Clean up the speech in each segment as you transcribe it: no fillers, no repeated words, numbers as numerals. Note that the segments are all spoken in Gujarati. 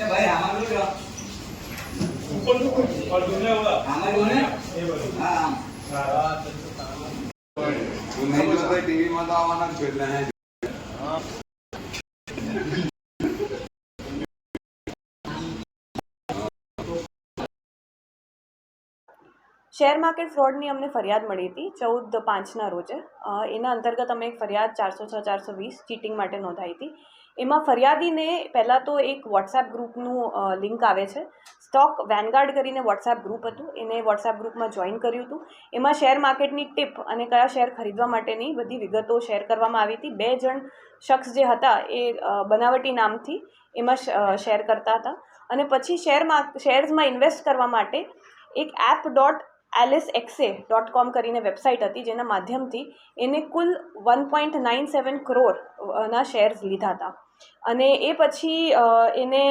भाई हमारे ऊपर और दुनिया वाला हमारे ये बोलो हां नहीं तो भाई टीवी में तो आवाना खेल रहे हैं શેર માર્કેટ ફ્રોડની અમને ફરિયાદ મળી હતી 14/5ના રોજે. એના અંતર્ગત અમે એક ફરિયાદ 406-420 ચીટિંગ માટે નોંધાઈ હતી. એમાં ફરિયાદીને પહેલાં તો એક વોટ્સએપ ગ્રુપનું લિંક આવે છે. સ્ટોક વેનગાર્ડ કરીને વોટ્સએપ ગ્રુપ હતું, એને વોટ્સએપ ગ્રુપમાં જોઈન કર્યું હતું. એમાં શેર માર્કેટની ટિપ અને કયા શેર ખરીદવા માટેની બધી વિગતો શેર કરવામાં આવી હતી. 2 જણ શખ્સ જે હતા એ બનાવટી નામથી એમાં શેર કરતા હતા. અને પછી શેર્સમાં ઇન્વેસ્ટ કરવા માટે એક app.alicexa.com કરીને વેબસાઇટ હતી, જેના માધ્યમથી એને કુલ 1.97 કરોડના શેર્સ લીધા હતા. અને એ પછી એને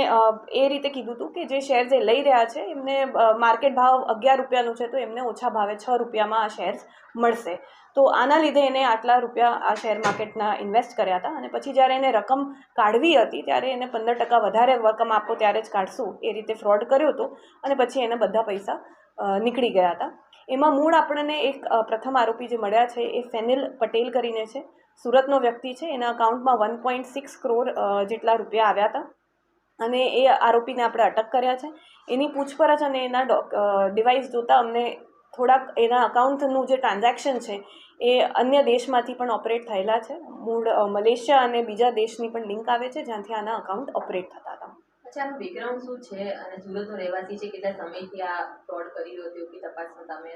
એ રીતે કીધું હતું કે જે શેર્સ એ લઈ રહ્યા છે એમને માર્કેટ ભાવ 11 રૂપિયાનું છે, તો એમને ઓછા ભાવે 6 રૂપિયામાં આ શેર્સ મળશે. તો આના લીધે એને આટલા રૂપિયા આ શેર માર્કેટના ઇન્વેસ્ટ કર્યા હતા. અને પછી જ્યારે એને રકમ કાઢવી હતી ત્યારે એને 15% વધારે રકમ આપો ત્યારે જ કાઢશું એ રીતે ફ્રોડ કર્યો હતો. અને પછી એને બધા પૈસા નીકળી ગયા હતા. એમાં મૂળ આપણને એક પ્રથમ આરોપી જે મળ્યા છે એ ફેનિલ પટેલ કરીને છે, સુરતનો વ્યક્તિ છે. એના અકાઉન્ટમાં 1.6 કરોડ જેટલા રૂપિયા આવ્યા હતા અને એ આરોપીને આપણે અટક કર્યા છે. એની પૂછપરછ અને એના ડિવાઇસ જોતાં અમને થોડાક એના અકાઉન્ટનું જે ટ્રાન્ઝેક્શન છે એ અન્ય દેશમાંથી પણ ઓપરેટ થયેલા છે. મૂળ મલેશિયા અને બીજા દેશની પણ લિંક આવે છે જ્યાંથી આના અકાઉન્ટ ઓપરેટ થતા હતા. અચ્છા, આનું બેકગ્રાઉન્ડ શું છે અને સુરતનો રહેવાસી છે, કેટલા સમયથી આ ફ્રોડ કરી રહ્યો હતો કે તપાસમાં તમે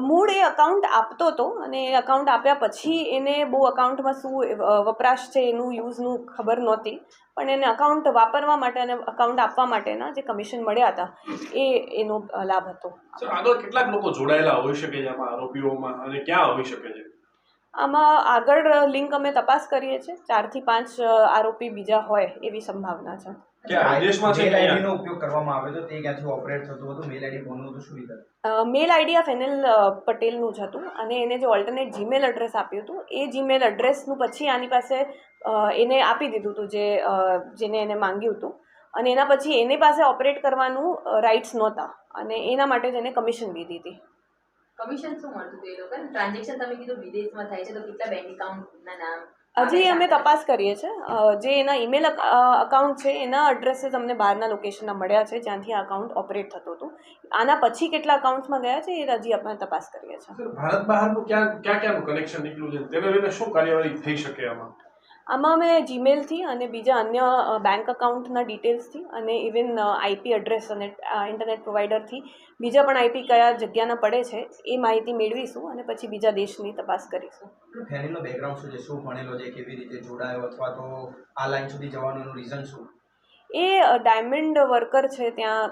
મૂળ એ અકાઉન્ટ આપતો હતો અને એ અકાઉન્ટ આપ્યા પછી એને બહુ અકાઉન્ટમાં શું વપરાશ છે એનું યુઝનું ખબર નહોતી, પણ એને અકાઉન્ટ વાપરવા માટે અને અકાઉન્ટ આપવા માટેના જે કમિશન મળ્યા હતા એનો લાભ હતો. આગળ કેટલાક લોકો જોડાયેલા હોઈ શકે છે આમાં આરોપીઓમાં અને ક્યાં હોઈ શકે છે? આમાં આગળ લિંક અમે તપાસ કરીએ છીએ. 4 થી 5 આરોપી બીજા હોય એવી સંભાવના છે. મેલ આઈડીનો ઉપયોગ કરવામાં આવે તો તે ક્યાંથી ઓપરેટ થતું હતું? મેલ આઈડી કોનું હતું, શું રીતે? મેલ આઈડી આ ફેનિલ પટેલનું જ હતું અને એને જે ઓલ્ટરનેટ જીમેલ એડ્રેસ આપ્યું હતું એ જીમેલ એડ્રેસનું પછી આની પાસે એને આપી દીધું હતું જેને એને માંગ્યું હતું. અને એના પછી એની પાસે ઓપરેટ કરવાનું રાઇટ્સ નહોતા અને એના માટે જ એને કમિશન લીધી હતી. કમિશન શું મળતું હતું એ લોકોને? ટ્રાન્ઝેક્શન તમે કીધું વિદેશમાં થાય છે, તો કેટલા બેંક એકાઉન્ટના નામ? હજી અમે તપાસ કરીએ છીએ. જે એના ઈમેલ અકાઉન્ટ છે એના એડ્રેસીસ અમને બહારના લોકેશનના મળ્યા છે જ્યાંથી આ અકાઉન્ટ ઓપરેટ થતું હતું. આના પછી કેટલા અકાઉન્ટ્સમાં ગયા છે એ હજી આપણે તપાસ કરીએ છીએ. ભારત બહારનું ક્યાંનું કનેક્શન નીકળ્યું છે, તેને લઈને શું કાર્યવાહી થઈ શકે આમાં? આમાં અમે જીમેલથી અને બીજા અન્ય બેંક અકાઉન્ટના ડિટેલ્સથી અને ઇવન આઈપી એડ્રેસ અને ઇન્ટરનેટ પ્રોવાઈડરથી બીજા પણ આઈપી કયા જગ્યાના પડે છે એ માહિતી મેળવીશું અને પછી બીજા દેશની તપાસ કરીશું. ફેનિલનો બેકગ્રાઉન્ડ શું છે, શું ભણેલો છે, કેવી રીતે જોડાયો અથવા તો આ લાઈન સુધી જવાનું એનું રીઝન શું? એ ડાયમંડ વર્કર છે ત્યાં